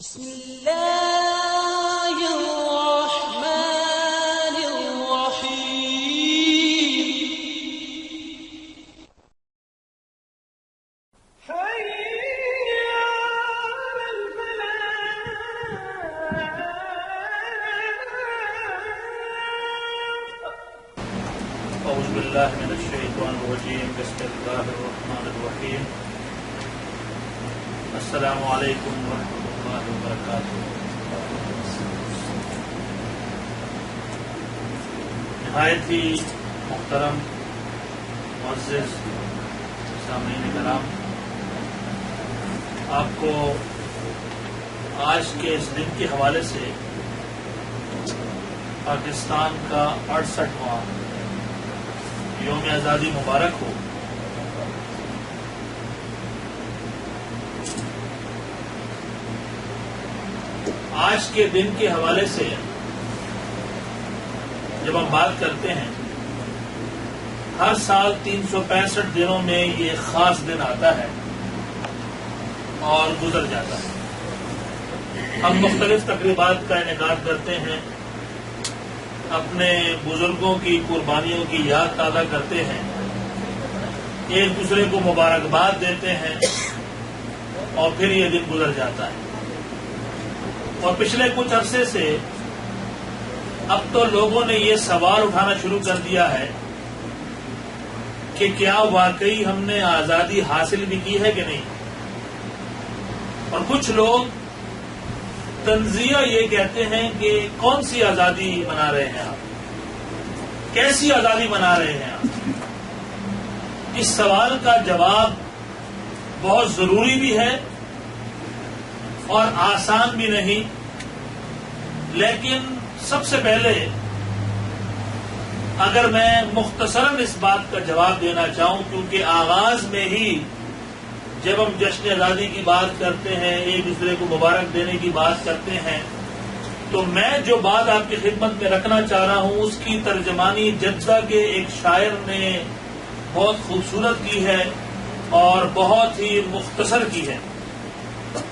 بسم الله الرحمن الرحيم حي على الفلاح. أعوذ بالله من الشيطان الرجيم. بسم الله الرحمن الرحيم. السلام علیکم ورحمۃ اللہ وبرکاتہ. نہایت ہی محترم معزز سامعین کرام، آپ کو آج کے اس دن کے حوالے سے پاکستان کا 68واں یوم آزادی مبارک ہو. آج کے دن کے حوالے سے جب ہم بات کرتے ہیں، ہر سال 365 دنوں میں یہ خاص دن آتا ہے اور گزر جاتا ہے. ہم مختلف تقریبات کا انعقاد کرتے ہیں، اپنے بزرگوں کی قربانیوں کی یاد تازہ کرتے ہیں، ایک دوسرے کو مبارکباد دیتے ہیں اور پھر یہ دن گزر جاتا ہے. اور پچھلے کچھ عرصے سے اب تو لوگوں نے یہ سوال اٹھانا شروع کر دیا ہے کہ کیا واقعی ہم نے آزادی حاصل بھی کی ہے کہ نہیں. اور کچھ لوگ تنزیہ یہ کہتے ہیں کہ کون سی آزادی منا رہے ہیں آپ، کیسی آزادی منا رہے ہیں آپ. اس سوال کا جواب بہت ضروری بھی ہے اور آسان بھی نہیں، لیکن سب سے پہلے اگر میں مختصراً اس بات کا جواب دینا چاہوں، کیونکہ آغاز میں ہی جب ہم جشن آزادی کی بات کرتے ہیں، ایک دوسرے کو مبارک دینے کی بات کرتے ہیں، تو میں جو بات آپ کی خدمت میں رکھنا چاہ رہا ہوں اس کی ترجمانی جدہ کے ایک شاعر نے بہت خوبصورت کی ہے اور بہت ہی مختصر کی ہے،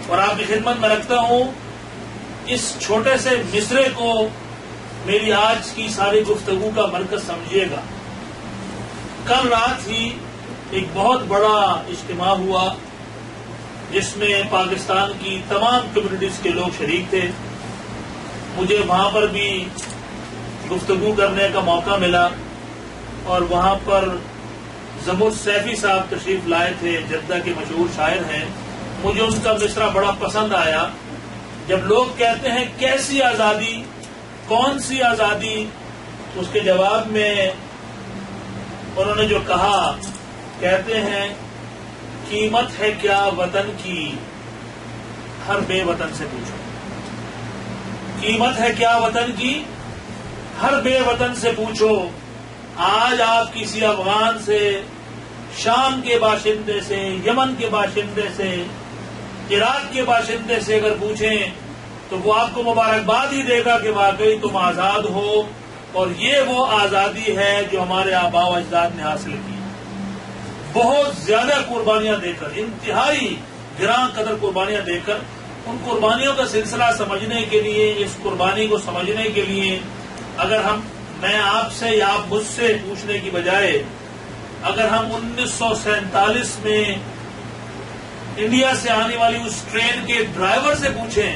اور آپ کی خدمت میں رکھتا ہوں. اس چھوٹے سے مصرے کو میری آج کی ساری گفتگو کا مرکز سمجھیے گا. کل رات ہی ایک بہت بڑا اجتماع ہوا جس میں پاکستان کی تمام کمیونٹیز کے لوگ شریک تھے. مجھے وہاں پر بھی گفتگو کرنے کا موقع ملا اور وہاں پر ضمر سیفی صاحب تشریف لائے تھے، جدہ کے مشہور شاعر ہیں. مجھے ان کا مصرع بڑا پسند آیا. جب لوگ کہتے ہیں کیسی آزادی، کون سی آزادی، اس کے جواب میں انہوں نے جو کہا، کہتے ہیں قیمت ہے کیا وطن کی، ہر بے وطن سے پوچھو. قیمت ہے کیا وطن کی، ہر بے وطن سے پوچھو. آج آپ کسی افغان سے، شام کے باشندے سے، یمن کے باشندے سے، عراق کے باشندے سے اگر پوچھیں تو وہ آپ کو مبارکباد ہی دے گا کہ واقعی تم آزاد ہو، اور یہ وہ آزادی ہے جو ہمارے آباء و اجداد نے حاصل کی. بہت زیادہ قربانیاں دے کر، انتہائی گراں قدر قربانیاں دے کر. ان قربانیوں کا سلسلہ سمجھنے کے لیے، اس قربانی کو سمجھنے کے لیے اگر میں آپ سے یا آپ مجھ سے پوچھنے کی بجائے اگر ہم 1947 میں انڈیا سے آنے والی اس ٹرین کے ڈرائیور سے پوچھیں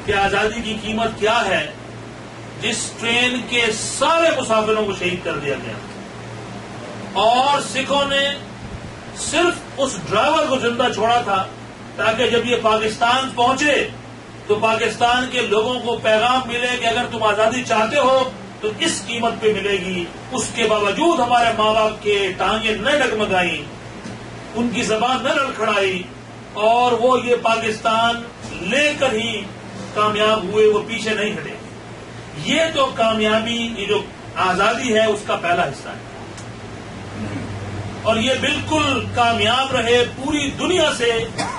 کہ آزادی کی قیمت کیا ہے، جس ٹرین کے سارے مسافروں کو شہید کر دیا گیا اور سکھوں نے صرف اس ڈرائیور کو زندہ چھوڑا تھا تاکہ جب یہ پاکستان پہنچے تو پاکستان کے لوگوں کو پیغام ملے کہ اگر تم آزادی چاہتے ہو تو اس قیمت پہ ملے گی. اس کے باوجود ہمارے ماں باپ کے ٹانگیں نہ ڈگمگائیں، ان کی زبان نہ لڑکھڑائی، اور وہ یہ پاکستان لے کر ہی کامیاب ہوئے، وہ پیچھے نہیں ہٹے. یہ تو کامیابی، یہ جو آزادی ہے اس کا پہلا حصہ ہے، اور یہ بالکل کامیاب رہے. پوری دنیا سے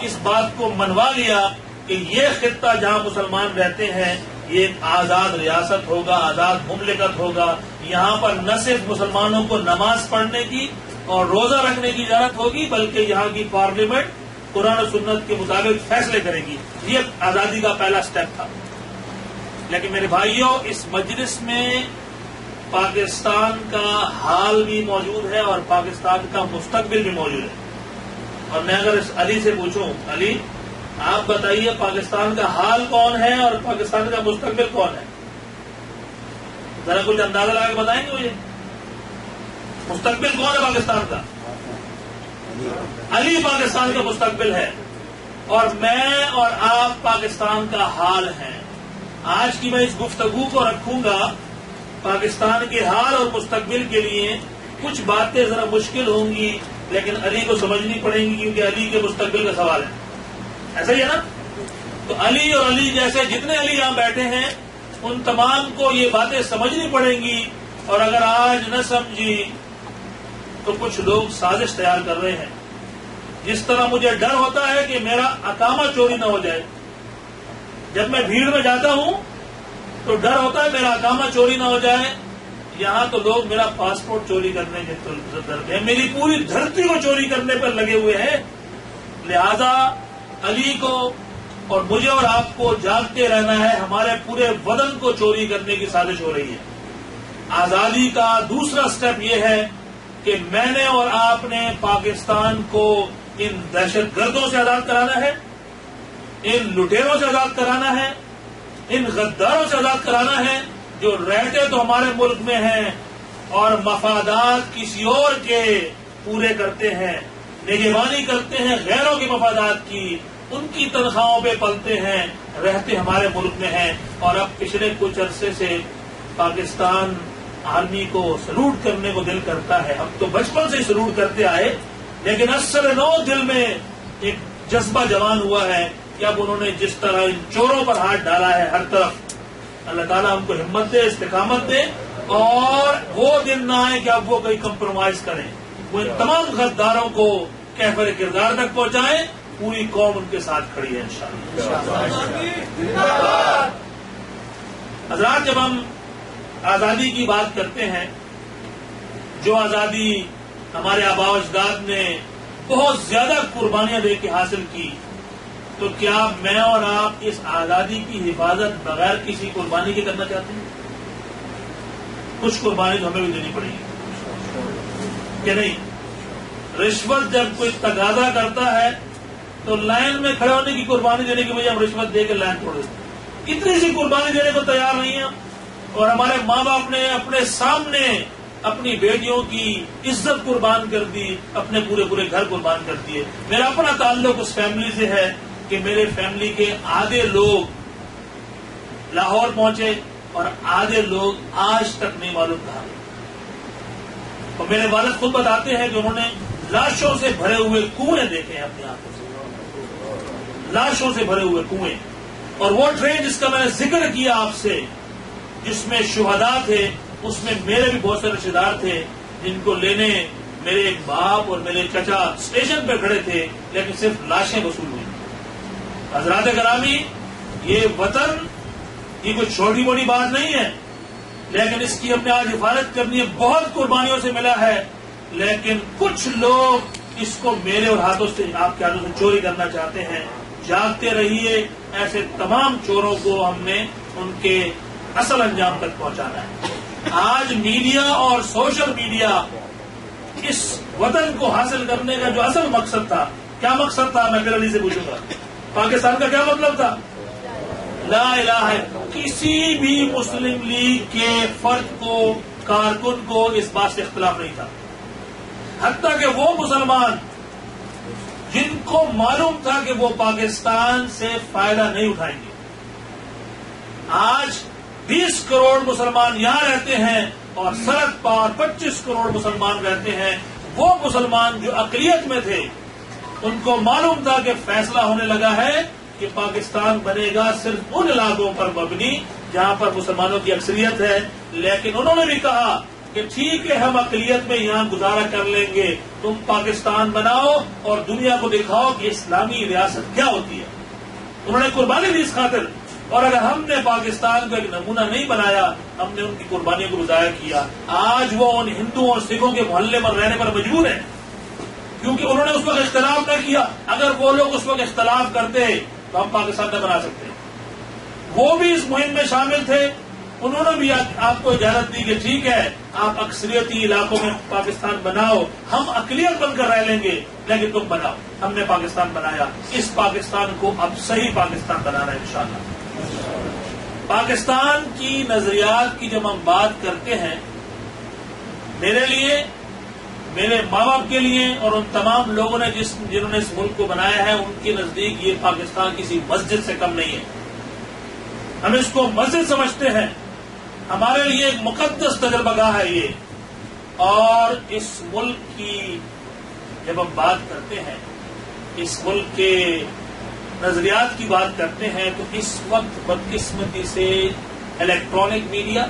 اس بات کو منوا لیا کہ یہ خطہ جہاں مسلمان رہتے ہیں یہ ایک آزاد ریاست ہوگا، آزاد مملکت ہوگا. یہاں پر نہ صرف مسلمانوں کو نماز پڑھنے کی اور روزہ رکھنے کی اجازت ہوگی، بلکہ یہاں کی پارلیمنٹ قرآن و سنت کے مطابق فیصلے کرے گی. یہ آزادی کا پہلا سٹیپ تھا. لیکن میرے بھائیوں، اس مجلس میں پاکستان کا حال بھی موجود ہے اور پاکستان کا مستقبل بھی موجود ہے. اور میں اگر علی سے پوچھوں، علی آپ بتائیے پاکستان کا حال کون ہے اور پاکستان کا مستقبل کون ہے؟ ذرا کچھ اندازہ لگا کے بتائیں گے مجھے. مستقبل کون ہے پاکستان کا؟ علی پاکستان کا مستقبل ہے اور میں اور آپ پاکستان کا حال ہیں. آج کی میں اس گفتگو کو رکھوں گا پاکستان کے حال اور مستقبل کے لیے. کچھ باتیں ذرا مشکل ہوں گی لیکن علی کو سمجھنی پڑیں گی کیونکہ علی کے مستقبل کا سوال ہے. ایسا ہی ہے نا؟ تو علی اور علی جیسے جتنے علی یہاں بیٹھے ہیں ان تمام کو یہ باتیں سمجھنی پڑیں گی. اور اگر آج نہ سمجھی تو کچھ لوگ سازش تیار کر رہے ہیں. جس طرح مجھے ڈر ہوتا ہے کہ میرا اقامہ چوری نہ ہو جائے. جب میں بھیڑ میں جاتا ہوں تو ڈر ہوتا ہے میرا اقامہ چوری نہ ہو جائے. یہاں تو لوگ میرا پاسپورٹ چوری کرنے کے ڈر ہیں، میری پوری دھرتی کو چوری کرنے پر لگے ہوئے ہیں. لہذا علی کو اور مجھے اور آپ کو جاگتے رہنا ہے. ہمارے پورے وطن کو چوری کرنے کی سازش ہو رہی ہے. آزادی کا دوسرا سٹیپ یہ ہے کہ میں نے اور آپ نے پاکستان کو ان دہشت گردوں سے آزاد کرانا ہے، ان لٹیروں سے آزاد کرانا ہے، ان غداروں سے آزاد کرانا ہے جو رہتے تو ہمارے ملک میں ہیں اور مفادات کسی اور کے پورے کرتے ہیں، نگہبانی کرتے ہیں غیروں کے مفادات کی، ان کی تنخواہوں پہ پلتے ہیں، رہتے ہمارے ملک میں ہیں. اور اب پچھلے کچھ عرصے سے پاکستان آرمی کو سلوٹ کرنے کو دل کرتا ہے. اب تو بچپن سے ہی سلوٹ کرتے آئے لیکن اثر نو دل میں ایک جذبہ جوان ہوا ہے کہ اب انہوں نے جس طرح ان چوروں پر ہاتھ ڈالا ہے ہر طرف، اللہ تعالیٰ ہم کو ہمت دے، استقامت دے اور وہ دن نہ آئے کہ اب وہ کوئی کمپرومائز کریں. وہ ان تمام غداروں کو کیفر کردار تک پہنچائیں. پوری قوم ان کے ساتھ کھڑی ہے انشاءاللہ. حضرات، جب ہم آزادی کی بات کرتے ہیں، جو آزادی ہمارے آباء و اجداد نے بہت زیادہ قربانیاں دے کے حاصل کی، تو کیا میں اور آپ اس آزادی کی حفاظت بغیر کسی قربانی کے کرنا چاہتے ہیں؟ کچھ قربانی تو ہمیں بھی دینی پڑے گی کہ نہیں؟ رشوت جب کوئی تقاضا کرتا ہے تو لائن میں کھڑے ہونے کی قربانی دینے کی وجہ ہم رشوت دے کے لائن توڑ دیتے ہیں. اتنی سی قربانی دینے کو تیار نہیں ہیں. اور ہمارے ماں باپ نے اپنے سامنے اپنی بیٹیوں کی عزت قربان کر دی، اپنے پورے گھر قربان کر دیے. میرا اپنا تعلق اس فیملی سے ہے کہ میرے فیملی کے آدھے لوگ لاہور پہنچے اور آدھے لوگ آج تک نہیں معلوم کہاں. اور میرے والد خود بتاتے ہیں کہ انہوں نے لاشوں سے بھرے ہوئے کنویں دیکھے ہیں اپنی آنکھوں سے، لاشوں سے بھرے ہوئے کنویں. اور وہ ٹرین جس کا میں نے ذکر کیا آپ سے، جس میں شہداء تھے، اس میں میرے بھی بہت سے رشتے دار تھے جن کو لینے میرے ایک باپ اور میرے چچا اسٹیشن پہ کھڑے تھے، لیکن صرف لاشیں وصول ہوئی. حضرات گرامی، یہ وطن یہ کوئی چھوٹی موٹی بات نہیں ہے، لیکن اس کی ہم نے آج حفاظت کرنی ہے. بہت قربانیوں سے ملا ہے، لیکن کچھ لوگ اس کو میرے اور ہاتھوں سے، آپ کے ہاتھوں سے چوری کرنا چاہتے ہیں. جاگتے رہیے. ایسے تمام چوروں کو ہم نے ان کے اصل انجام تک پہنچانا ہے. آج میڈیا اور سوشل میڈیا اس وطن کو حاصل کرنے کا جو اصل مقصد تھا، کیا مقصد تھا؟ میں پھر علی سے پوچھوں گا. پاکستان کا کیا مطلب تھا؟ لا الہ ہے. کسی بھی مسلم لیگ کے فرد کو، کارکن کو اس بات سے اختلاف نہیں تھا، حتیٰ کہ وہ مسلمان جن کو معلوم تھا کہ وہ پاکستان سے فائدہ نہیں اٹھائیں گے. آج 20 کروڑ مسلمان یہاں رہتے ہیں اور سرحد پار 25 کروڑ مسلمان رہتے ہیں. وہ مسلمان جو اقلیت میں تھے ان کو معلوم تھا کہ فیصلہ ہونے لگا ہے کہ پاکستان بنے گا صرف ان علاقوں پر مبنی جہاں پر مسلمانوں کی اکثریت ہے. لیکن انہوں نے بھی کہا کہ ٹھیک ہے، ہم اقلیت میں یہاں گزارا کر لیں گے، تم پاکستان بناؤ اور دنیا کو دکھاؤ کہ اسلامی ریاست کیا ہوتی ہے. انہوں نے قربانی دی اس خاطر. اور اگر ہم نے پاکستان کو ایک نمونہ نہیں بنایا، ہم نے ان کی قربانیوں کو ضائع کیا. آج وہ ان ہندوؤں اور سکھوں کے محلے پر رہنے پر مجبور ہیں. کیونکہ انہوں نے اس وقت اختلاف نہ کیا. اگر وہ لوگ اس وقت اختلاف کرتے تو ہم پاکستان نہ بنا سکتے. وہ بھی اس مہم میں شامل تھے. انہوں نے بھی آپ کو اجازت دی کہ ٹھیک ہے آپ اکثریتی علاقوں میں پاکستان بناؤ, ہم اقلیت بن کر رہ لیں گے, لیکن تم بناؤ. ہم نے پاکستان بنایا. اس پاکستان کو اب صحیح پاکستان بنانا ہے انشاءاللہ. پاکستان کی نظریات کی جب ہم بات کرتے ہیں, میرے لیے, میرے ماں باپ کے لیے اور ان تمام لوگوں نے جنہوں نے اس ملک کو بنایا ہے, ان کے نزدیک یہ پاکستان کسی مسجد سے کم نہیں ہے. ہم اس کو مسجد سمجھتے ہیں. ہمارے لیے ایک مقدس تجربہ گاہ ہے یہ. اور اس ملک کی جب ہم بات کرتے ہیں, اس ملک کے نظریات کی بات کرتے ہیں, تو اس وقت بدقسمتی سے الیکٹرانک میڈیا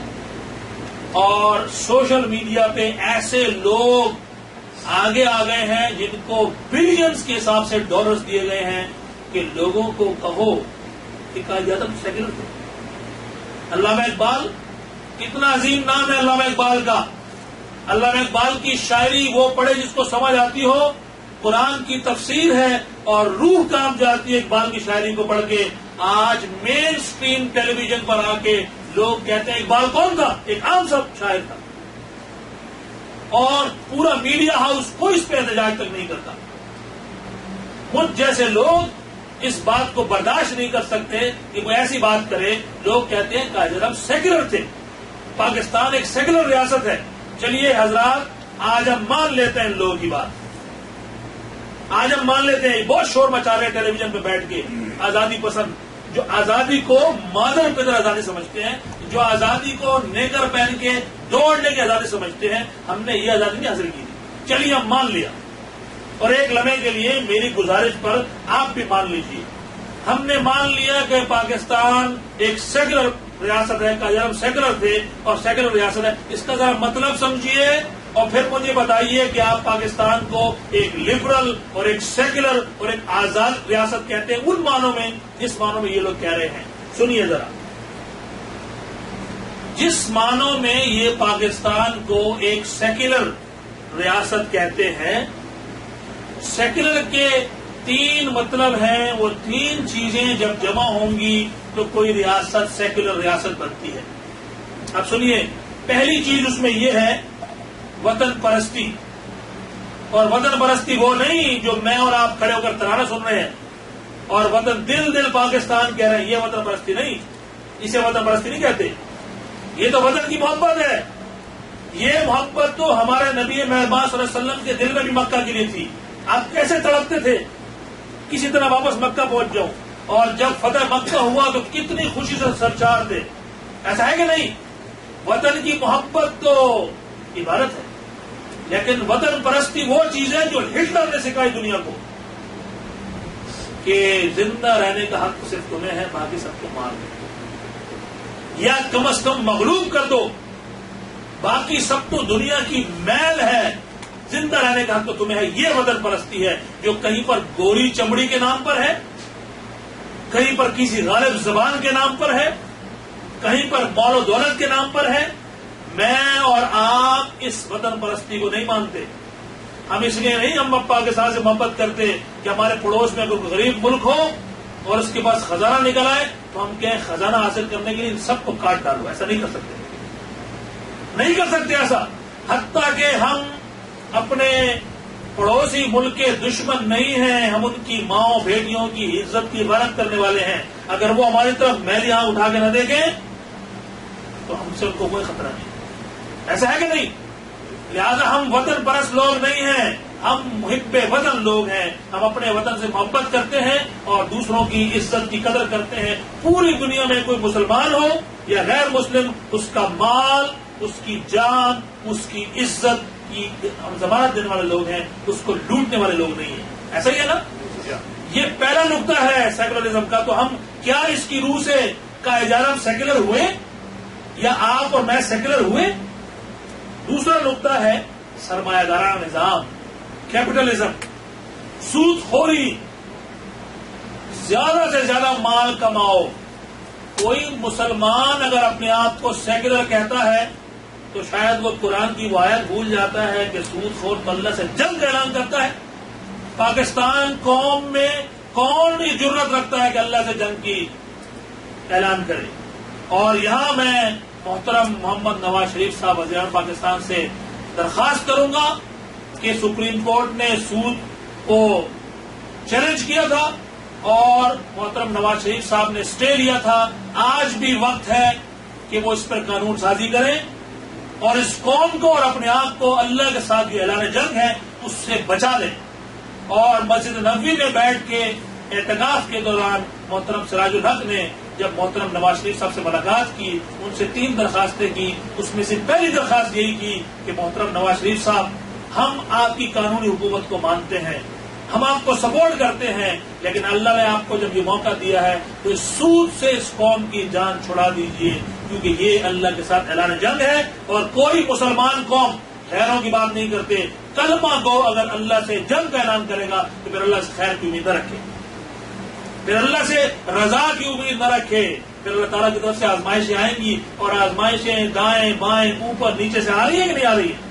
اور سوشل میڈیا پہ ایسے لوگ آگے آ گئے ہیں جن کو بلینز کے حساب سے ڈالرز دیے گئے ہیں کہ لوگوں کو کہو کہ قائد اعظم سیکولر تھے. علامہ اقبال, کتنا عظیم نام ہے علامہ اقبال کا. علامہ اقبال کی شاعری وہ پڑھے جس کو سمجھ آتی ہو. قرآن کی تفسیر ہے اور روح کام جاتی ہے اقبال کی شاعری کو پڑھ کے. آج مین اسٹریم ٹیلی ویژن پر آ کے لوگ کہتے ہیں اقبال کون تھا؟ ایک عام سا شاعر تھا. اور پورا میڈیا ہاؤس کوئی اس پہ احتجاج تک نہیں کرتا. مجھ جیسے لوگ اس بات کو برداشت نہیں کر سکتے کہ کوئی ایسی بات کرے. لوگ کہتے ہیں قائد اعظم سیکولر تھے. پاکستان ایک سیکولر ریاست ہے. چلیے حضرات, آج ہم مان لیتے ہیں ان لوگوں کی بات. آج ہم مان لیتے ہیں, بہت شور مچا رہے ہیں ٹیلی ویژن پہ بیٹھ کے آزادی پسند, جو آزادی کو مادر پدر آزادی سمجھتے ہیں, جو آزادی کو نیکر پہن کے دوڑنے کی آزادی سمجھتے ہیں. ہم نے یہ آزادی نہیں حاصل کی تھی. چلیے ہم مان لیا. اور ایک لمحے کے لیے میری گزارش پر آپ بھی مان لیجیے, ہم نے مان لیا کہ پاکستان ایک سیکولر ریاست ہے. قائد اعظم سیکولر تھے اور سیکولر ریاست ہے. اس کا ذرا مطلب سمجھیے اور پھر مجھے بتائیے کہ آپ پاکستان کو ایک لبرل اور ایک سیکولر اور ایک آزاد ریاست کہتے ہیں ان معنوں میں جس معنوں میں یہ لوگ کہہ رہے ہیں. سنیے ذرا, جس معنوں میں یہ پاکستان کو ایک سیکولر ریاست کہتے ہیں, سیکولر کے 3 مطلب ہیں. وہ 3 چیزیں جب جمع ہوں گی تو کوئی ریاست سیکولر ریاست بنتی ہے. اب سنیے, پہلی چیز اس میں یہ ہے وطن پرستی. اور وطن پرستی وہ نہیں جو میں اور آپ کھڑے ہو کر ترانہ سن رہے ہیں اور وطن دل پاکستان کہہ رہے ہیں. یہ وطن پرستی نہیں, اسے وطن پرستی نہیں کہتے. یہ تو وطن کی محبت ہے. یہ محبت تو ہمارے نبی مہربان صلی اللہ علیہ وسلم کے دل میں بھی مکہ کے لیے تھی. آپ کیسے تڑپتے تھے کسی طرح واپس مکہ پہنچ جاؤں, اور جب فتح مکہ ہوا تو کتنی خوشی سے سرچار تھے. ایسا ہے کہ نہیں؟ وطن کی محبت تو عبادت ہے, لیکن وطن پرستی وہ چیز ہے جو ہٹلر نے سکھائی دنیا کو کہ زندہ رہنے کا حق صرف تمہیں ہے, باقی سب کو مار دو یا کم از کم مغلوب کر دو, باقی سب تو دنیا کی میل ہے, زندہ رہنے کا حق تو تمہیں ہے. یہ وطن پرستی ہے جو کہیں پر گوری چمڑی کے نام پر ہے, کہیں پر کسی غالب زبان کے نام پر ہے, کہیں پر مال و دولت کے نام پر ہے. میں اور آپ اس وطن پرستی کو نہیں مانتے. ہم اس لیے نہیں ہم پاکستان سے محبت کرتے کہ ہمارے پڑوس میں کوئی غریب ملک ہو اور اس کے پاس خزانہ نکل آئے تو ہم کہیں خزانہ حاصل کرنے کے لیے ان سب کو کاٹ ڈالو. ایسا نہیں کر سکتے, نہیں کر سکتے ایسا. حتیٰ کہ ہم اپنے پڑوسی ملک کے دشمن نہیں ہیں, ہم ان کی ماؤں بیٹیوں کی عزت کی عبادت کرنے والے ہیں. اگر وہ ہماری طرف میل یہاں اٹھا کے نہ دیکھیں تو ہم سے ان کو کوئی خطرہ نہیں. ایسا ہے کہ نہیں؟ لہذا ہم وطن پرست لوگ نہیں ہیں, ہم محب وطن لوگ ہیں. ہم اپنے وطن سے محبت کرتے ہیں اور دوسروں کی عزت کی قدر کرتے ہیں. پوری دنیا میں کوئی مسلمان ہو یا غیر مسلم, اس کا مال, اس کی جان, اس کی عزت کی ہم ضمانت دینے والے لوگ ہیں, اس کو لوٹنے والے لوگ نہیں ہیں. ایسا ہی ہے نا؟ یہ پہلا نقطہ ہے سیکولرزم کا. تو ہم کیا اس کی روح سے قائد اعظم سیکولر ہوئے یا آپ اور میں سیکولر ہوئے؟ دوسرا نقطہ ہے سرمایہ دارانہ نظام, کیپٹلزم, سود خوری, زیادہ سے زیادہ مال کماؤ. کوئی مسلمان اگر اپنے آپ کو سیکولر کہتا ہے تو شاید وہ قرآن کی وہ آیت بھول جاتا ہے کہ سود خور اللہ سے جنگ کا اعلان کرتا ہے. پاکستان قوم میں کون یہ جرت رکھتا ہے کہ اللہ سے جنگ کی اعلان کرے؟ اور یہاں میں محترم محمد نواز شریف صاحب وزیر اعظم پاکستان سے درخواست کروں گا کہ سپریم کورٹ نے سود کو چیلنج کیا تھا اور محترم نواز شریف صاحب نے اسٹے لیا تھا، آج بھی وقت ہے کہ وہ اس پر قانون سازی کریں اور اس قوم کو اور اپنے آپ کو اللہ کے ساتھ جو اعلان جنگ ہے اس سے بچا لیں۔ اور مسجد نبوی میں بیٹھ کے اعتکاف کے دوران محترم سراج الحق نے جب محترم نواز شریف صاحب سے ملاقات کی، ان سے 3 درخواستیں کی، اس میں سے پہلی درخواست یہی کی کہ محترم نواز شریف صاحب، ہم آپ کی قانونی حکومت کو مانتے ہیں، ہم آپ کو سپورٹ کرتے ہیں، لیکن اللہ نے آپ کو جب یہ موقع دیا ہے تو اس سود سے اس قوم کی جان چھڑا دیجیے، کیونکہ یہ اللہ کے ساتھ اعلان جنگ ہے اور کوئی مسلمان قوم خیروں کی بات نہیں کرتے۔ کلمہ گو اگر اللہ سے جنگ کا اعلان کرے گا تو پھر اللہ سے خیر کی امید نہ رکھے، پھر اللہ سے رضا کی امید نہ رکھے، پھر اللہ تعالیٰ کی طرف سے آزمائشیں آئیں گی اور آزمائشیں دائیں بائیں اوپر نیچے سے آ رہی ہیں کہ نہیں آ رہی ہے؟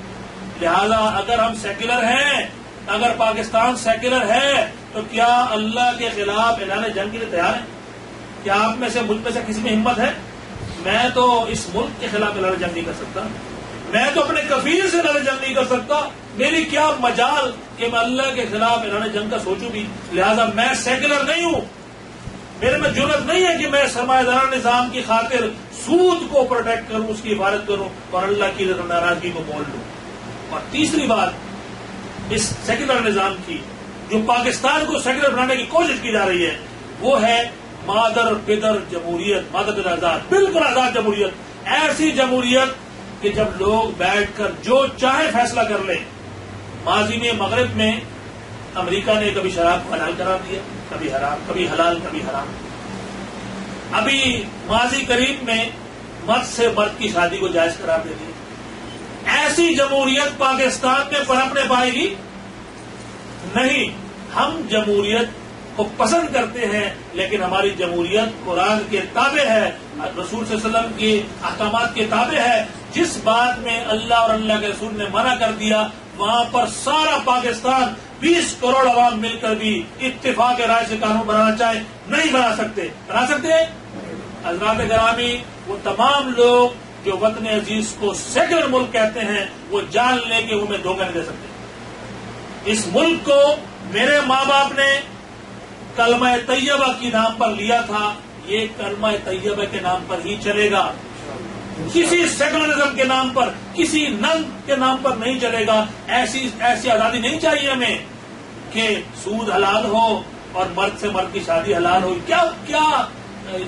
لہذا اگر ہم سیکولر ہیں، اگر پاکستان سیکولر ہے تو کیا اللہ کے خلاف اعلان جنگ کے لیے تیار ہیں؟ کیا آپ میں سے مجھ میں سے کسی میں ہمت ہے؟ میں تو اس ملک کے خلاف اعلان جنگ نہیں کر سکتا، میں تو اپنے کفیل سے اعلان جنگ نہیں کر سکتا، میری کیا مجال کہ میں اللہ کے خلاف اعلان جنگ کا سوچوں بھی۔ لہذا میں سیکولر نہیں ہوں، میرے میں جرت نہیں ہے کہ میں سرمایہ دارانہ نظام کی خاطر سود کو پروٹیکٹ کروں، اس کی حفاظت کروں اور اللہ کی ناراضگی کو مول لوں۔ اور تیسری بات اس سیکولر نظام کی جو پاکستان کو سیکولر بنانے کی کوشش کی جا رہی ہے وہ ہے مادر پدر جمہوریت، مادر پدر آزاد، بالکل آزاد جمہوریت، ایسی جمہوریت کہ جب لوگ بیٹھ کر جو چاہے فیصلہ کر لیں۔ ماضی میں مغرب میں امریکہ نے کبھی شراب کو حلال قرار دیا، کبھی حرام، کبھی حلال کبھی حرام۔ ابھی ماضی قریب میں مرد سے مرد کی شادی کو جائز قرار دے دی۔ ایسی جمہوریت پاکستان میں پنپنے پائے گی نہیں۔ ہم جمہوریت کو پسند کرتے ہیں لیکن ہماری جمہوریت قرآن کے تابع ہے، رسول صلی اللہ علیہ وسلم کے احکامات کے تابع ہے۔ جس بات میں اللہ اور اللہ کے رسول نے منع کر دیا وہاں پر سارا پاکستان 20 کروڑ عوام مل کر بھی اتفاق رائے سے قانون بنانا چاہے نہیں بنا سکتے۔ بنا سکتے ہیں؟ حضرات گرامی، وہ تمام لوگ جو وطن عزیز کو سیکولر ملک کہتے ہیں وہ جان لے کے وہ میں دھوکہ نہیں دے سکتے۔ اس ملک کو میرے ماں باپ نے کلمہ طیبہ کی نام پر لیا تھا، یہ کلمہ طیبہ کے نام پر ہی چلے گا، کسی سیکولرزم کے نام پر، کسی ننگ کے نام پر نہیں چلے گا۔ ایسی آزادی نہیں چاہیے ہمیں کہ سود حلال ہو اور مرد سے مرد کی شادی حلال ہو۔ کیا کیا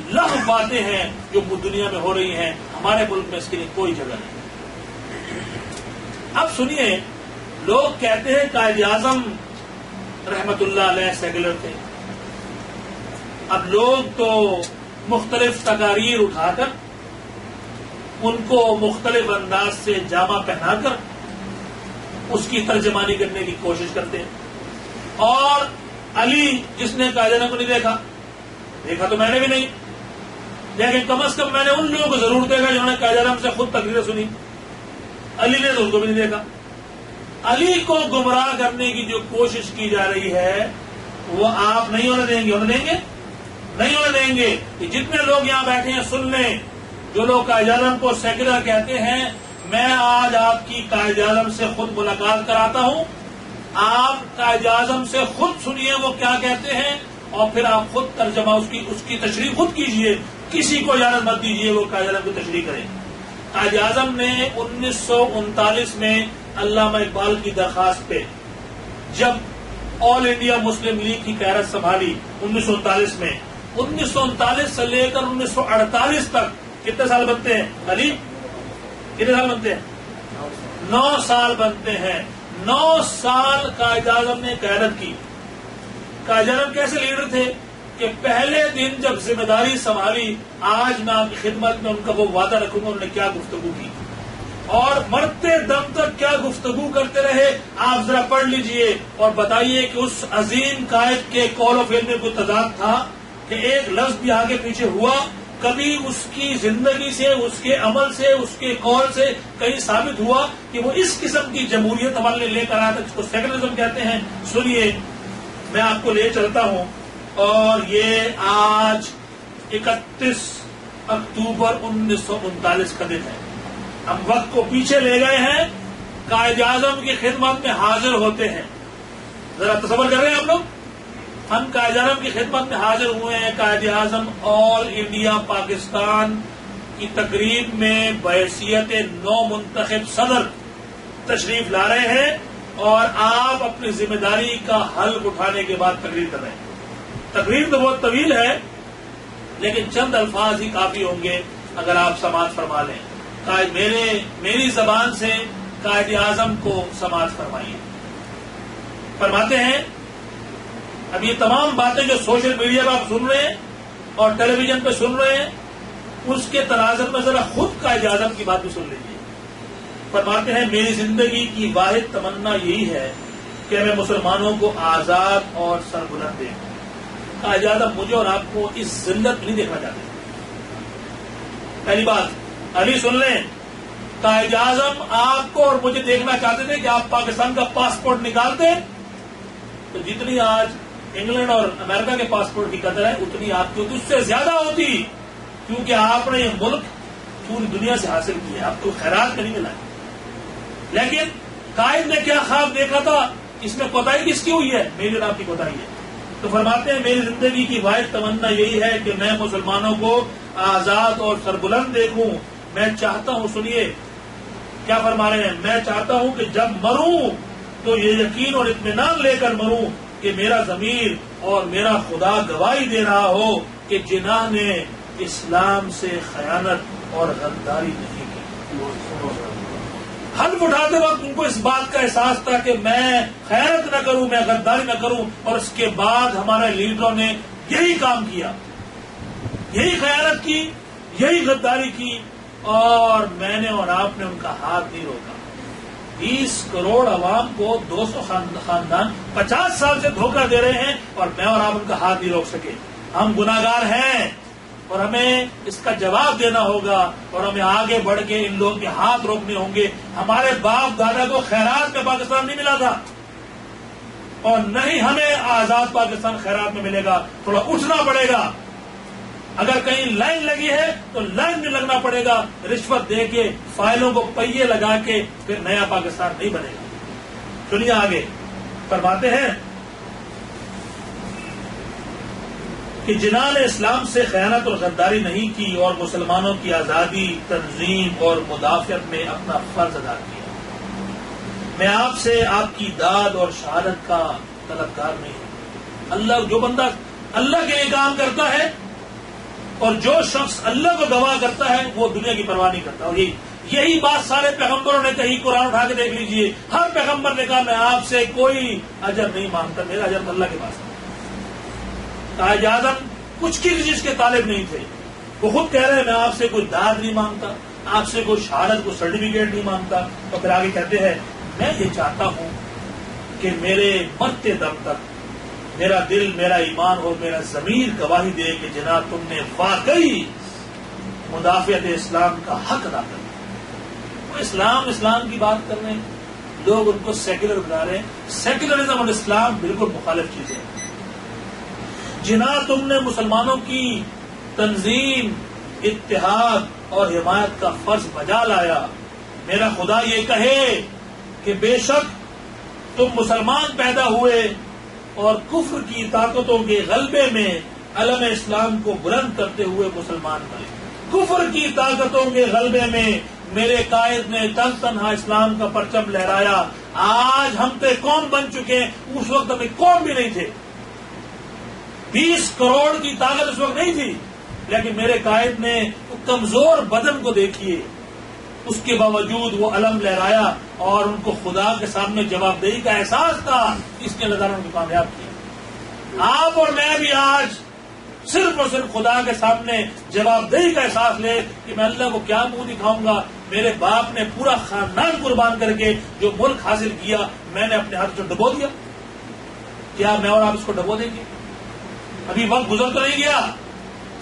لغو باتیں ہیں جو دنیا میں ہو رہی ہیں، ہمارے ملک میں اس کے لیے کوئی جگہ نہیں۔ اب سنیے، لوگ کہتے ہیں قائد اعظم رحمت اللہ علیہ سیکولر تھے۔ اب لوگ تو مختلف تقاریر اٹھا کر ان کو مختلف انداز سے جامہ پہنا کر اس کی ترجمانی کرنے کی کوشش کرتے ہیں۔ اور علی جس نے قائد اعظم کو نہیں دیکھا تو میں نے بھی نہیں، لیکن کم از کم میں نے ان لوگوں کو ضرور دیکھا جنہوں نے قائد اعظم سے خود تقریریں سنی۔ علی نے تو اس کو بھی نہیں دیکھا۔ علی کو گمراہ کرنے کی جو کوشش کی جا رہی ہے وہ آپ نہیں ہونے دیں گے، ہونے دیں گے؟ نہیں ہونے دیں گے۔ جتنے لوگ یہاں بیٹھے ہیں سن لیں، جو لوگ قائد اعظم کو سیکولر کہتے ہیں، میں آج آپ کی قائد اعظم سے خود ملاقات کراتا ہوں، آپ قائد اعظم سے خود سنیے وہ کیا کہتے ہیں اور پھر آپ خود ترجمہ اس کی تشریح خود کیجئے، کسی کو اجازت مت دیجیے وہ قائد اعظم کی تشریح کرے۔ قائد اعظم نے 1939 میں علامہ اقبال کی درخواست پہ جب آل انڈیا مسلم لیگ کی قیادت سنبھالی 1939 میں، 1939 سے لے کر 1948 تک کتنے سال بنتے ہیں؟ علی کتنے سال بنتے ہیں؟ 9 سال بنتے ہیں۔ 9 سال قائد اعظم نے قیادت کی۔ قائد اعظم کیسے لیڈر تھے کہ پہلے دن جب ذمہ داری سنبھالی، آج میں آپ کی خدمت میں ان کا وہ وعدہ رکھوں گا، انہوں نے کیا گفتگو کی اور مرتے دم تک کیا گفتگو کرتے رہے، آپ ذرا پڑھ لیجئے اور بتائیے کہ اس عظیم قائد کے قول و فعل میں کوئی تضاد تھا کہ ایک لفظ بھی آگے پیچھے ہوا؟ کبھی اس کی زندگی سے، اس کے عمل سے، اس کے قول سے کہیں ثابت ہوا کہ وہ اس قسم کی جمہوریت عمل نے لے کر آیا تھا جس کو سیکولرزم کہتے ہیں؟ سنیے، میں آپ کو لے چلتا ہوں، اور یہ آج 31 اکتوبر 1939 کا دن ہے۔ ہم وقت کو پیچھے لے گئے ہیں، قائد اعظم کی خدمت میں حاضر ہوتے ہیں۔ ذرا تصور کر رہے ہیں آپ لوگ، ہم قائد اعظم کی خدمت میں حاضر ہوئے ہیں۔ قائد اعظم آل انڈیا پاکستان کی تقریب میں بحیثیت نو منتخب صدر تشریف لا رہے ہیں، اور آپ اپنی ذمہ داری کا حلف اٹھانے کے بعد تقریر کر رہے ہیں۔ تقریر تو بہت طویل ہے، لیکن چند الفاظ ہی کافی ہوں گے اگر آپ سماعت فرما لیں۔ میری زبان سے قائد اعظم کو سماعت فرمائیے۔ فرماتے ہیں، اب یہ تمام باتیں جو سوشل میڈیا پہ آپ سن رہے ہیں اور ٹیلی ویژن پہ سن رہے ہیں، اس کے تناظر میں ذرا خود قائد اعظم کی بات بھی سن لیجیے۔ فرماتے ہیں، میری زندگی کی واحد تمنا یہی ہے کہ میں مسلمانوں کو آزاد اور سربلند دیکھوں۔ قائد اعظم مجھے اور آپ کو اس ذلت نہیں دیکھنا چاہتے۔ پہلی بات ابھی سن لیں، قائد اعظم آپ کو اور مجھے دیکھنا چاہتے تھے کہ آپ پاکستان کا پاسپورٹ نکالتے تو جتنی آج انگلینڈ اور امریکہ کے پاسپورٹ کی قدر ہے اتنی آپ کی ہوتی، اس سے زیادہ ہوتی، کیونکہ آپ نے یہ ملک پوری دنیا سے حاصل کیا ہے، آپ کو خیرات کا نہیں ملا ہے۔ لیکن قائد نے کیا خواب دیکھا تھا، اس میں کوتاہی کس کی ہوئی ہے؟ میری اور آپ کی کوتاہی ہے۔ تو فرماتے ہیں، میری زندگی کی واحد تمنا یہی ہے کہ میں مسلمانوں کو آزاد اور سربلند دیکھوں۔ میں چاہتا ہوں، سنیے کیا فرما رہے ہیں، میں چاہتا ہوں کہ جب مروں تو یہ یقین اور اطمینان لے کر مروں کہ میرا ضمیر اور میرا خدا گواہی دے رہا ہو کہ جناح نے اسلام سے خیانت اور غداری نہیں کی۔ حلف اٹھاتے وقت ان کو اس بات کا احساس تھا کہ میں خیانت نہ کروں، میں غداری نہ کروں، اور اس کے بعد ہمارے لیڈروں نے یہی کام کیا، یہی خیانت کی، یہی غداری کی، اور میں نے اور آپ نے ان کا ہاتھ نہیں روکا۔ 20 کروڑ عوام کو 200 خاندان 50 سال سے دھوکہ دے رہے ہیں، اور میں اور آپ ان کا ہاتھ نہیں روک سکے۔ ہم گناہگار ہیں، اور ہمیں اس کا جواب دینا ہوگا، اور ہمیں آگے بڑھ کے ان لوگوں کے ہاتھ روکنے ہوں گے۔ ہمارے باپ دادا کو خیرات میں پاکستان نہیں ملا تھا، اور نہ ہی ہمیں آزاد پاکستان خیرات میں ملے گا۔ تھوڑا اٹھنا پڑے گا، اگر کہیں لائن لگی ہے تو لائن میں لگنا پڑے گا، رشوت دے کے فائلوں کو پہیے لگا کے پھر نیا پاکستان نہیں بنے گا۔ سنیے آگے فرماتے ہیں کہ جناح نے اسلام سے خیانت اور غداری نہیں کی، اور مسلمانوں کی آزادی، تنظیم اور مدافعت میں اپنا فرض ادا کیا۔ میں آپ سے آپ کی داد اور شہادت کا طلبگار نہیں ہوں۔ اللہ، جو بندہ اللہ کے لیے کام کرتا ہے اور جو شخص اللہ کو گواہ کرتا ہے وہ دنیا کی پرواہ نہیں کرتا۔ اور یہی بات سارے پیغمبروں نے کہی، قرآن اٹھا کے دیکھ لیجئے، ہر پیغمبر نے کہا میں آپ سے کوئی اجر نہیں مانگتا، میرا اجر اللہ کے پاس ہے۔ قائد اعظم کچھ کی چیز کے طالب نہیں تھے، وہ خود کہہ رہے ہیں میں آپ سے کوئی داد نہیں مانگتا، آپ سے کوئی شہادت، کوئی سرٹیفکیٹ نہیں مانگتا۔ تو پھر آگے کہتے ہیں، میں یہ چاہتا ہوں کہ میرے مرتے دم تک میرا دل، میرا ایمان اور میرا ضمیر گواہی دے کہ جناب تم نے واقعی مدافعت اسلام کا حق ادا کر دیا۔ وہ اسلام کی بات کر رہے ہیں، لوگ ان کو سیکولر بنا رہے ہیں۔ سیکولرزم اور اسلام بالکل مخالف چیزیں ہیں۔ جناب تم نے مسلمانوں کی تنظیم، اتحاد اور حمایت کا فرض بجا لایا۔ میرا خدا یہ کہے کہ بے شک تم مسلمان پیدا ہوئے اور کفر کی طاقتوں کے غلبے میں علم اسلام کو بلند کرتے ہوئے مسلمان بنے۔ کفر کی طاقتوں کے غلبے میں میرے قائد نے تن تنہا اسلام کا پرچم لہرایا۔ آج ہم تو قوم بن چکے ہیں، اس وقت ہمیں قوم بھی نہیں تھے۔ 20 کروڑ کی طاقت اس وقت نہیں تھی، لیکن میرے قائد نے کمزور بدن کو دیکھیے، اس کے باوجود وہ علم لہرایا، اور ان کو خدا کے سامنے جواب دہی کا احساس تھا، اس نے اللہ تعالیٰ کو کامیاب کیا۔ آپ اور میں بھی آج صرف اور صرف خدا کے سامنے جواب دہی کا احساس لے کہ میں اللہ کو کیا منہ دکھاؤں گا۔ میرے باپ نے پورا خاندان قربان کر کے جو ملک حاصل کیا، میں نے اپنے ہاتھ سے ڈبو دیا، کیا میں اور آپ اس کو ڈبو دیں گے؟ ابھی وقت گزر تو نہیں گیا،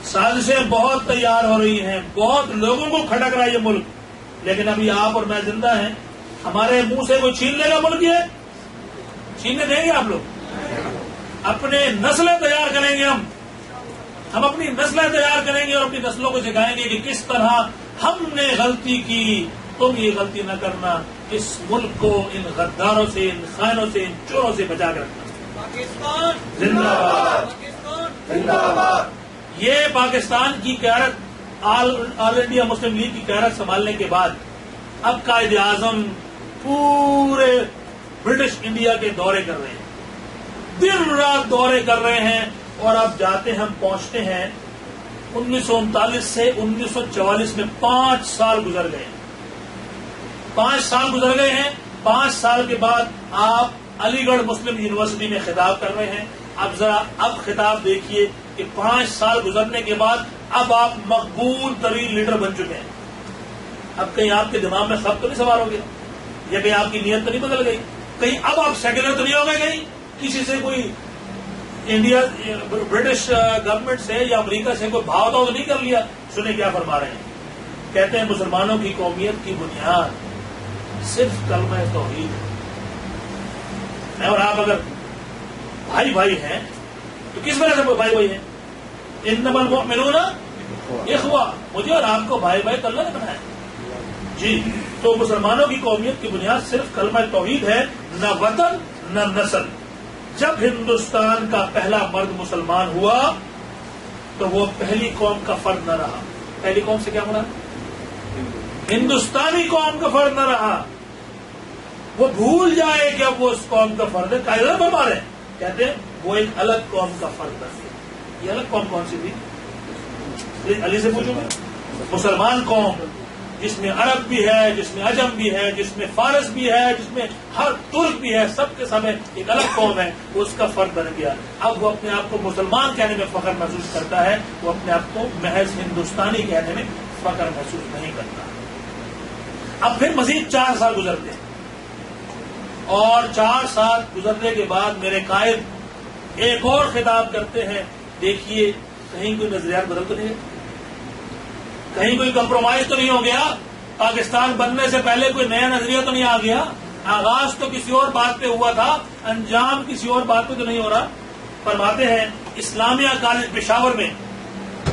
سازشیں بہت تیار ہو رہی ہیں، بہت لوگوں کو کھٹک رہا ہے یہ ملک، لیکن ابھی آپ اور میں زندہ ہیں۔ ہمارے منہ سے کوئی چھین لے گا ملک؟ یہ چھیننے دیں گے آپ لوگ؟ اپنے نسلیں تیار کریں گے ہم اپنی نسلیں تیار کریں گے اور اپنی نسلوں کو سکھائیں گے کہ کس طرح ہم نے غلطی کی، تم یہ غلطی نہ کرنا، اس ملک کو ان غداروں سے، ان خائنوں سے، ان چوروں سے بچا کر رکھنا۔ پاکستان زندہ باد۔ پاکستان زندہ باد۔ یہ پاکستان کی قیادت، آل انڈیا مسلم لیگ کی قیادت سنبھالنے کے بعد اب قائد اعظم پورے برٹش انڈیا کے دورے کر رہے ہیں، دن رات دورے کر رہے ہیں، اور اب جاتے ہم پہنچتے ہیں 1939 سے 1944 میں 5 سال گزر گئے ہیں۔ 5 سال گزر گئے ہیں۔ 5 سال کے بعد آپ علی گڑھ مسلم یونیورسٹی میں خطاب کر رہے ہیں۔ اب خطاب دیکھیے کہ 5 سال گزرنے کے بعد اب آپ مقبول ترین لیڈر بن چکے ہیں۔ اب کہیں آپ کے دماغ میں خط تو نہیں سوار ہو گیا، یا کہیں آپ کی نیت تو نہیں بدل گئی، کہیں اب آپ سیکولر تو نہیں ہو گئے، کہیں کسی سے کوئی انڈیا برٹش گورنمنٹ سے یا امریکہ سے کوئی بھاؤ تو نہیں کر لیا۔ سنیں کیا فرما رہے ہیں، کہتے ہیں مسلمانوں کی قومیت کی بنیاد صرف کلمہ توحید ہے، اور آپ اگر بھائی بھائی ہیں تو کس وجہ سے بھائی بھائی ہیں؟ انما المؤمنون اخوہ، مجھے اور آپ کو بھائی بھائی تو اللہ نے بنایا جی۔ تو مسلمانوں کی قومیت کی بنیاد صرف کلمہ توحید ہے، نہ وطن نہ نسل۔ جب ہندوستان کا پہلا مرد مسلمان ہوا تو وہ پہلی قوم کا فرد نہ رہا۔ پہلی قوم سے کیا مراد؟ ہندوستانی قوم کا فرد نہ رہا۔ وہ بھول جائے کہ اب وہ اس قوم کا فرد ہے، قائدہ فرما رہے ہیں، کہتے ہیں وہ ایک الگ قوم کا فرد ہے۔ یہ الگ قوم کون سی تھی؟ علی سے پوچھو گے۔ مسلمان قوم جس میں عرب بھی ہے، جس میں عجم بھی ہے، جس میں فارس بھی ہے، جس میں ہر ترک بھی ہے، سب کے سامنے ایک الگ قوم ہے، وہ اس کا فرد بن گیا۔ اب وہ اپنے آپ کو مسلمان کہنے میں فخر محسوس کرتا ہے، وہ اپنے آپ کو محض ہندوستانی کہنے میں فخر محسوس نہیں کرتا۔ اب پھر مزید 4 سال گزرتے ہیں، اور 4 سال گزرنے کے بعد میرے قائد ایک اور خطاب کرتے ہیں۔ دیکھیے کہیں کوئی نظریات بدل تو نہیں ہے، کہیں کوئی کمپرومائز تو نہیں ہو گیا، پاکستان بننے سے پہلے کوئی نیا نظریہ تو نہیں آ گیا، آغاز تو کسی اور بات پہ ہوا تھا، انجام کسی اور بات پہ تو نہیں ہو رہا۔ فرماتے ہیں اسلامیہ کالج پشاور میں،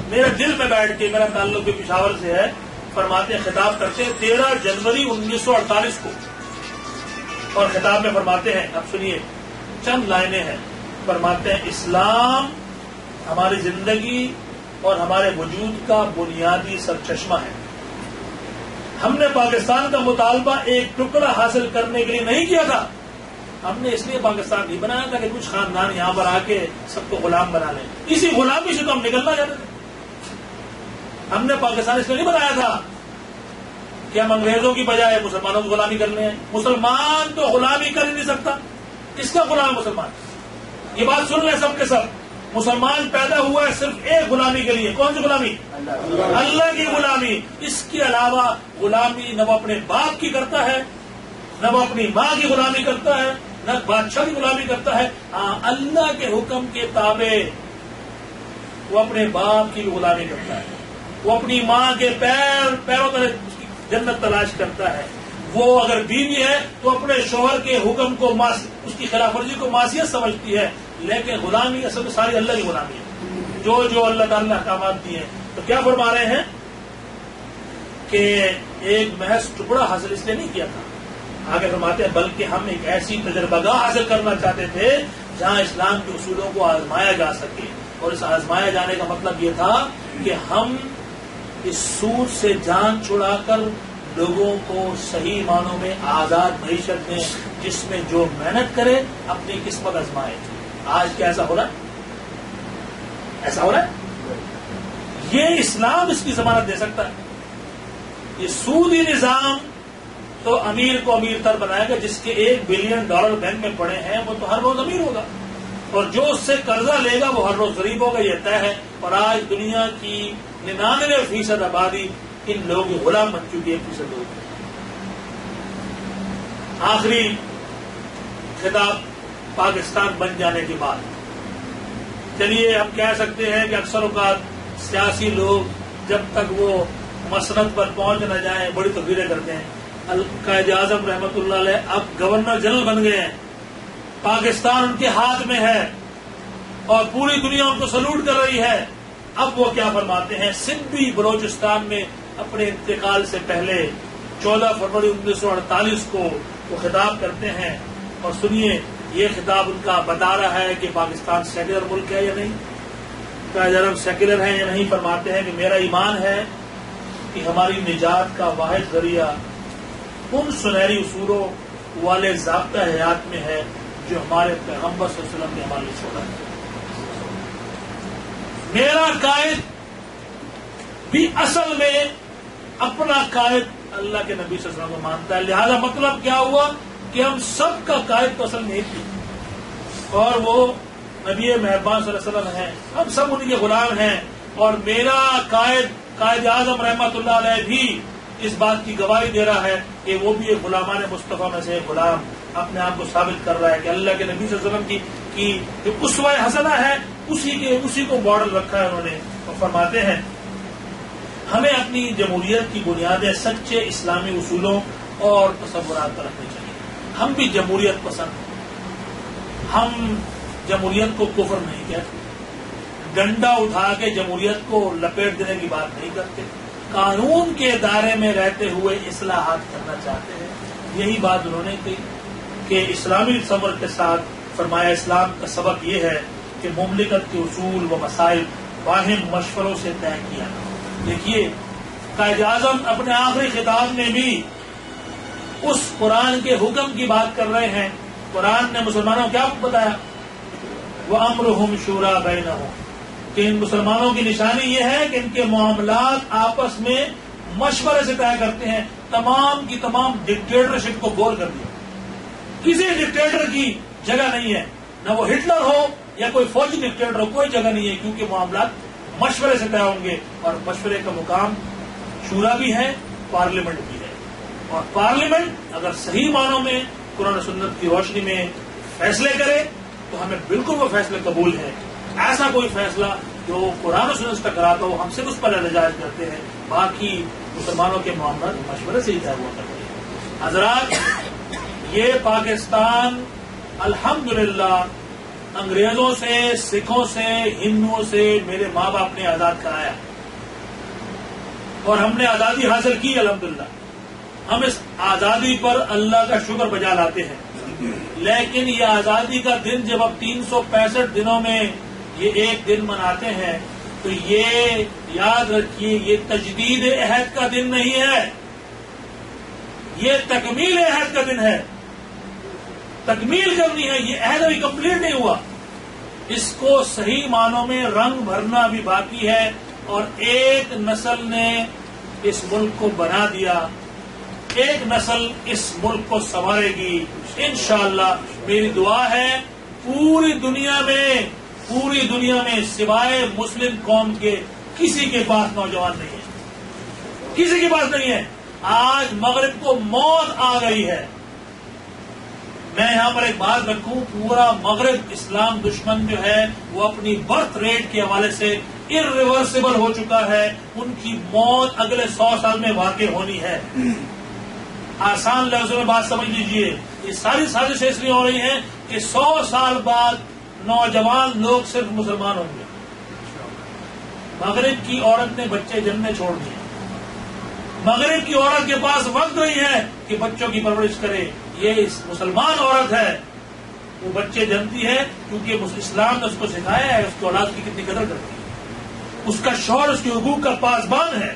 میرے دل میں بیٹھ کے، میرا تعلق بھی پشاور سے ہے، فرماتے ہیں خطاب کرتے ہیں 13 جنوری 1948 کو، اور خطاب میں فرماتے ہیں، اب سنیے چند لائنیں ہیں، فرماتے ہیں اسلام ہماری زندگی اور ہمارے وجود کا بنیادی سرچشمہ ہے۔ ہم نے پاکستان کا مطالبہ ایک ٹکڑا حاصل کرنے کے لیے نہیں کیا تھا، ہم نے اس لیے پاکستان نہیں بنایا تھا کہ کچھ خاندان یہاں پر آ کے سب کو غلام بنا لیں، اسی غلامی سے تو ہم نکلنا چاہتے تھے۔ ہم نے پاکستان اس لیے نہیں بنایا تھا کہ ہم انگریزوں کی بجائے مسلمانوں کی غلامی کر لیں۔ مسلمان تو غلامی کر ہی نہیں سکتا، کس کا غلام مسلمان؟ یہ بات سن لیں سب کے سب، مسلمان پیدا ہوا ہے صرف ایک غلامی کے لیے، کون سی غلامی؟ اللہ کی غلامی۔ اس کے علاوہ غلامی نہ وہ اپنے باپ کی کرتا ہے، نہ وہ اپنی ماں کی غلامی کرتا ہے، نہ بادشاہ کی غلامی کرتا ہے۔ ہاں اللہ کے حکم کے تابع وہ اپنے باپ کی غلامی کرتا ہے، وہ اپنی ماں کے پیروں تلے جنت تلاش کرتا ہے۔ وہ اگر بیوی ہے تو اپنے شوہر کے حکم کو، اس کی خلاف ورزی کو معصیت سمجھتی ہے، لیکن غلامی اصل میں ساری اللہ کی غلامی ہے، جو اللہ تعالیٰ نے احکامات دیے ہیں۔ تو کیا فرما رہے ہیں کہ ایک محض ٹکڑا حاصل اس لیے نہیں کیا تھا، آگے فرماتے ہیں بلکہ ہم ایک ایسی تجربہ گاہ حاصل کرنا چاہتے تھے جہاں اسلام کے اصولوں کو آزمایا جا سکے، اور اس آزمایا جانے کا مطلب یہ تھا کہ ہم اس سود سے جان چھڑا کر لوگوں کو صحیح معنوں میں آزاد معیشت دیں، جس میں جو محنت کرے اپنی قسمت آزمائے۔ آج کیا ایسا ہو رہا ہے؟ ایسا ہو رہا ہے؟ یہ اسلام اس کی ضمانت دے سکتا ہے۔ یہ سودی نظام تو امیر کو امیر تر بنائے گا، جس کے $1 بلین بینک میں پڑے ہیں وہ تو ہر روز امیر ہوگا، اور جو اس سے قرضہ لے گا وہ ہر روز غریب ہوگا، یہ طے ہے۔ اور آج دنیا کی 99% آبادی ان لوگوں کے غلام بن چکی ہے، 1% لوگ۔ آخری خطاب پاکستان بن جانے کے بعد، چلیے ہم کہہ سکتے ہیں کہ اکثر اوقات سیاسی لوگ جب تک وہ مسند پر پہنچ نہ جائیں بڑی تقریریں کرتے ہیں۔ قائد اعظم رحمۃ اللہ علیہ اب گورنر جنرل بن گئے ہیں، پاکستان ان کے ہاتھ میں ہے، اور پوری دنیا ان کو سلوٹ کر رہی ہے. اب وہ کیا فرماتے ہیں؟ سندھی بلوچستان میں اپنے انتقال سے پہلے 14 فروری 1948 کو وہ خطاب کرتے ہیں. اور سنیے یہ خطاب ان کا بتا رہا ہے کہ پاکستان سیکولر ملک ہے یا نہیں، قائد اعظم سیکولر ہیں یا نہیں. فرماتے ہیں کہ میرا ایمان ہے کہ ہماری نجات کا واحد ذریعہ ان سنہری اصولوں والے ضابطہ حیات میں ہے جو ہمارے پیغمبر صلی اللہ علیہ وسلم نے ہمارے لیے چھوڑا ہے. میرا قائد بھی اصل میں اپنا قائد اللہ کے نبی صلی اللہ علیہ وسلم کو مانتا ہے. لہذا مطلب کیا ہوا کہ ہم سب کا قائد تو اصل میں ایک ہی اور وہ نبی مہربان صلی اللہ علیہ وسلم ہیں. ہم سب ان کے غلام ہیں اور میرا قائد اعظم رحمۃ اللہ علیہ بھی اس بات کی گواہی دے رہا ہے کہ وہ بھی ایک غلامان مصطفیٰ میں سے ایک غلام اپنے آپ کو ثابت کر رہا ہے کہ اللہ کے نبی صلی اللہ علیہ وسلم کی جو اسوہ حسنہ ہے اسی کو ماڈل رکھا ہے انہوں نے. اور فرماتے ہیں ہمیں اپنی جمہوریت کی بنیادیں سچے اسلامی اصولوں اور تصورات پر رکھنی چاہیے. ہم بھی جمہوریت پسند ہیں. ہم جمہوریت کو کفر نہیں کہتے، ڈنڈا اٹھا کے جمہوریت کو لپیٹ دینے کی بات نہیں کرتے. قانون کے دائرے میں رہتے ہوئے اصلاحات کرنا چاہتے ہیں. یہی بات انہوں نے کہی کہ اسلامی تصور کے ساتھ فرمایا اسلام کا سبق یہ ہے کہ مملکت کے اصول و مسائل باہم مشوروں سے طے کیا. دیکھیے قائد اعظم اپنے آخری خطاب میں بھی اس قرآن کے حکم کی بات کر رہے ہیں. قرآن نے مسلمانوں کو کیا بتایا؟ وَأَمْرُهُمْ شُورَىٰ بَيْنَهُمْ کہ ان مسلمانوں کی نشانی یہ ہے کہ ان کے معاملات آپس میں مشورے سے طے کرتے ہیں. تمام کی تمام ڈکٹیٹرشپ کو گول کر دیا. کسی ڈکٹیٹر کی جگہ نہیں ہے، نہ وہ ہٹلر ہو یا کوئی فوجی ڈکٹیٹر ہو، کوئی جگہ نہیں ہے کیونکہ معاملات مشورے سے طے ہوں گے. اور مشورے کا مقام شورا بھی ہے، پارلیمنٹ بھی ہے. اور پارلیمنٹ اگر صحیح معنوں میں قرآن و سنت کی روشنی میں فیصلے کرے تو ہمیں بالکل وہ فیصلے قبول ہیں. ایسا کوئی فیصلہ جو قرآن و سنت سے ٹکراتا ہو ہم سے اس پر احتجاج کرتے ہیں. باقی مسلمانوں کے معاملات مشورے سے ہی طے ہوا کرتے ہیں. حضرات یہ پاکستان الحمدللہ انگریزوں سے، سکھوں سے، ہندوؤں سے میرے ماں باپ نے آزاد کرایا اور ہم نے آزادی حاصل کی الحمدللہ. ہم اس آزادی پر اللہ کا شکر بجا لاتے ہیں. لیکن یہ آزادی کا دن جب اب 365 دنوں میں یہ ایک دن مناتے ہیں تو یہ یاد رکھیے یہ تجدید عہد کا دن نہیں ہے، یہ تکمیل عہد کا دن ہے. تکمیل کرنی ہے، یہ عہد ابھی کمپلیٹ نہیں ہوا. اس کو صحیح معنوں میں رنگ بھرنا بھی باقی ہے. اور ایک نسل نے اس ملک کو بنا دیا، ایک نسل اس ملک کو سنوارے گی انشاءاللہ. میری دعا ہے پوری دنیا میں سوائے مسلم قوم کے کسی کے پاس نوجوان نہیں ہے، کسی کے پاس نہیں ہے. آج مغرب کو موت آ گئی ہے. میں یہاں پر ایک بات رکھوں، پورا مغرب اسلام دشمن جو ہے وہ اپنی برتھ ریٹ کے حوالے سے irreversible ہو چکا ہے. ان کی موت اگلے 100 سال میں واقع ہونی ہے. آسان لفظوں میں بات سمجھ لیجئے، یہ ساری سازشیں اس لیے ہو رہی ہیں کہ 100 سال بعد نوجوان لوگ صرف مسلمان ہوں گے. مغرب کی عورت نے بچے جننے چھوڑ دیے. مغرب کی عورت کے پاس وقت نہیں ہے کہ بچوں کی پرورش کرے. یہ مسلمان عورت ہے، وہ بچے جنتی ہے کیونکہ اسلام نے اس کو سکھایا ہے اس کی اولاد کی کتنی قدر کرتی ہے. اس کا شوہر اس کے حقوق کا پاسبان ہے،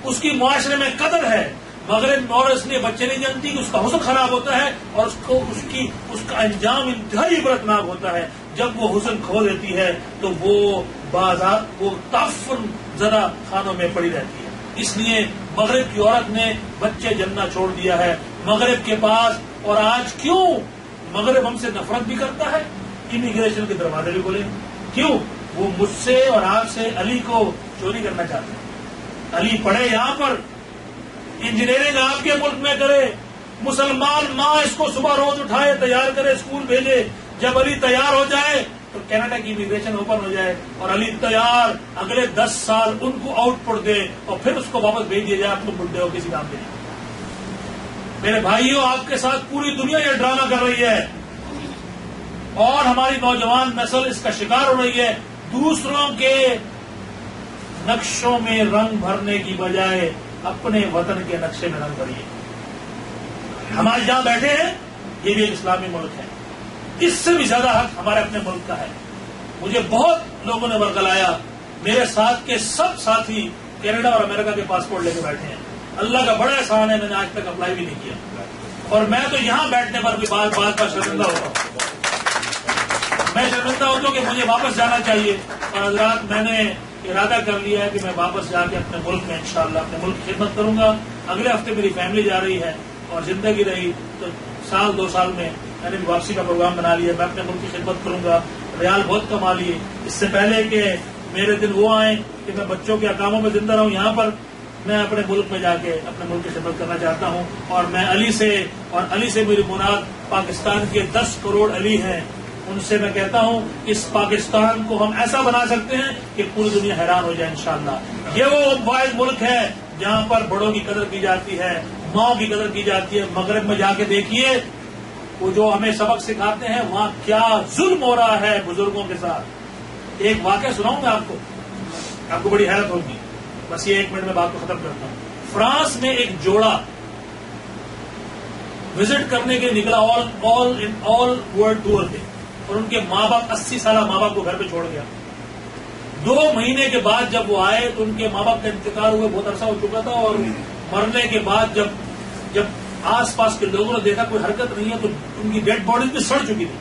اس کی معاشرے میں قدر ہے. مغرب میں عورت اس لیے بچے نہیں جنتی کہ اس کا حسن خراب ہوتا ہے اور اس کا انجام انتہائی عبرتناک ہوتا ہے. جب وہ حسن کھو دیتی ہے تو وہ تعفن زدہ خانوں میں پڑی رہتی ہے. اس لیے مغرب کی عورت نے بچے جننا چھوڑ دیا ہے مغرب کے پاس. اور آج کیوں مغرب ہم سے نفرت بھی کرتا ہے، امیگریشن کے دروازے بھی کھولے. کیوں؟ وہ مجھ سے اور آپ سے علی کو چوری کرنا چاہتے ہیں. علی پڑھے یہاں پر، انجینئرنگ آپ کے ملک میں کرے، مسلمان ماں اس کو صبح روز اٹھائے تیار کرے اسکول بھیجے. جب علی تیار ہو جائے تو کینیڈا کی امیگریشن اوپن ہو جائے اور علی تیار اگلے 10 سال ان کو آؤٹ پٹ دے اور پھر اس کو واپس بھیج دیا جائے آپ لوگ بڈھے ہو کسی کام کے لیے. میرے بھائیوں، آپ کے ساتھ پوری دنیا یہ ڈرامہ کر رہی ہے. اور ہماری نوجوان نسل اس کا شکار ہو رہی ہے. دوسروں کے نقشوں میں رنگ بھرنے کی بجائے اپنے وطن کے نقشے میں رنگ بھریے. ہمارے جہاں بیٹھے ہیں یہ بھی ایک اسلامی ملک ہے. اس سے بھی زیادہ حق ہمارے اپنے ملک کا ہے. مجھے بہت لوگوں نے ورگلایا. میرے ساتھ کے سب ساتھی کینیڈا اور امریکہ کے پاسپورٹ لے کے بیٹھے ہیں. اللہ کا بڑا احسان ہے, میں نے آج تک اپلائی بھی نہیں کیا. اور میں تو یہاں بیٹھنے پر بھی بار بار شرمندہ ہوتا ہوں. میں شرمندہ ہوتا ہوں کہ مجھے واپس جانا چاہیے. اور حضرات, میں نے ارادہ کر لیا ہے کہ میں واپس جا کے اپنے ملک میں انشاءاللہ اپنے ملک کی خدمت کروں گا. اگلے ہفتے میری فیملی جا رہی ہے اور زندگی رہی تو سال 2 سال میں نے بھی واپسی کا پروگرام بنا لیا. میں اپنے ملک کی خدمت کروں گا. ریال بہت کما لیے. اس سے پہلے کہ میرے دن وہ آئیں کہ میں بچوں کے احکاموں میں زندہ رہوں, یہاں پر میں اپنے ملک میں جا کے اپنے ملک کی خدمت کرنا چاہتا ہوں. اور میں علی سے میری مراد پاکستان کے 10 کروڑ علی ہیں. ان سے میں کہتا ہوں اس پاکستان کو ہم ایسا بنا سکتے ہیں کہ پوری دنیا حیران ہو جائے انشاءاللہ. یہ وہ واحد ملک ہے جہاں پر بڑوں کی قدر کی جاتی ہے, ماؤں کی قدر کی جاتی ہے. مغرب میں جا کے دیکھیے, وہ جو ہمیں سبق سکھاتے ہیں وہاں کیا ظلم ہو رہا ہے بزرگوں کے ساتھ. ایک واقعہ سناؤں میں آپ کو بڑی حیرت ہوگی. بس یہ 1 منٹ میں بات کو ختم کرتا ہوں. فرانس میں ایک جوڑا وزٹ کرنے کے نکلا آل ورلڈ ٹور پہ, اور ان کے ماں باپ 80 سالہ ماں باپ کو گھر پہ چھوڑ گیا. 2 مہینے کے بعد جب وہ آئے تو ان کے ماں باپ کا انتقال ہوئے, بہت عرصہ ہو چکا تھا. اور مرنے کے بعد جب آس پاس کے لوگوں نے دیکھا کوئی حرکت نہیں ہے تو ان کی ڈیڈ باڈیز بھی سڑ چکی تھی.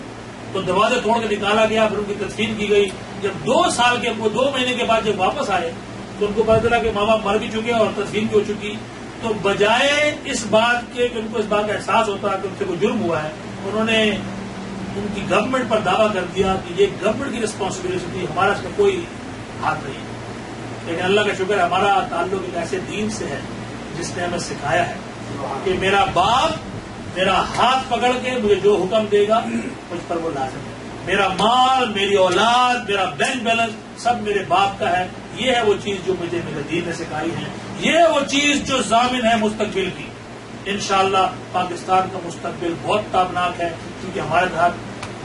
تو دروازے توڑ کے نکالا گیا, پھر ان کی تدفین کی گئی. جب 2 مہینے کے بعد جب واپس آئے تو ان کو پتا چلا کہ ماں باپ مر بھی چکے اور تدفین بھی ہو چکی. تو بجائے اس بات کے کہ ان کو اس بات کا احساس ہوتا کہ ان سے کوئی جرم ہوا ہے, انہوں نے ان کی گورنمنٹ پر دعویٰ کر دیا کہ یہ گورنمنٹ کی رسپانسبلٹی تھی, ہمارا اس میں کوئی ہاتھ نہیں. لیکن اللہ کا شکر ہے ہمارا تعلق ایک ایسے دین سے ہے جس نے ہمیں سکھایا ہے کہ میرا باپ میرا ہاتھ پکڑ کے مجھے جو حکم دے گا مجھ پر وہ لازم ہے. میرا مال, میری اولاد, میرا بینک بیلنس سب میرے باپ کا ہے. یہ ہے وہ چیز جو مجھے میرے دین نے سکھائی ہے. یہ ہے وہ چیز جو ضامن ہے مستقبل کی. انشاءاللہ پاکستان کا مستقبل بہت تابناک ہے کیونکہ ہمارے ساتھ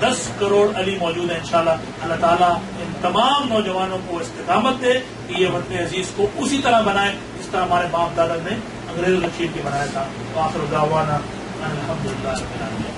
10 کروڑ علی موجود ہیں. انشاءاللہ اللہ تعالیٰ ان تمام نوجوانوں کو استقامت دے کہ یہ وطن عزیز کو اسی طرح بنائے جس طرح ہمارے باپ دادا نے انگریزوں نے چھین کے بنایا تھا. آخر دعوانا الحمدللہ رب العالمین.